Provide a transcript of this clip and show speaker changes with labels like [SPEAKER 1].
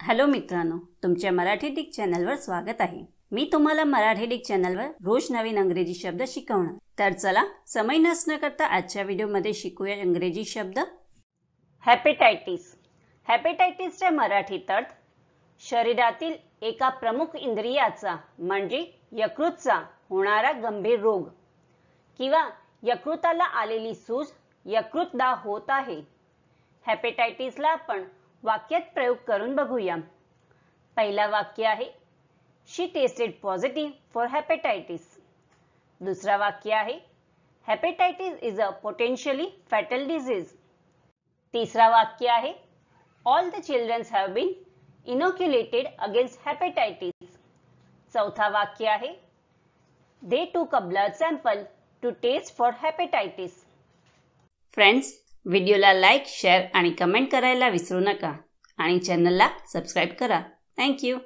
[SPEAKER 1] Hello मित्रांनो, तुमच्या Marathi Dick चॅनलवर स्वागत आहे। मी तुम्हाला मराठी डिक चॅनलवर रोज नवीन इंग्रजी शब्द शिकवणार। तर चला समय नष्ट न करता आजच्या व्हिडिओमध्ये शिकूया इंग्रजी शब्द। हेपेटायटिस। हेपेटायटिसचे मराठीत अर्थ शरीरातील एका प्रमुख इंद्रियाचा म्हणजे यकृतचा होणारा गंभीर रोग किंवा यकृताला आलेली सूज, यकृतदाह होत आहे। हेपेटायटिसला आपण वाक्यात प्रयोग करून बघूया। पहिला वाक्य आहे she tested positive for hepatitis. दुसरा वाक्य आहे hepatitis is a potentially fatal disease. तिसरा वाक्य आहे all the childrens have been inoculated against hepatitis. चौथा वाक्य आहे they took a blood sample to test for hepatitis. Friends, व्हिडिओला लाईक, शेअर आणि कमेंट करायला विसरू नका आणि चॅनलला सबस्क्राइब करा। Thank you.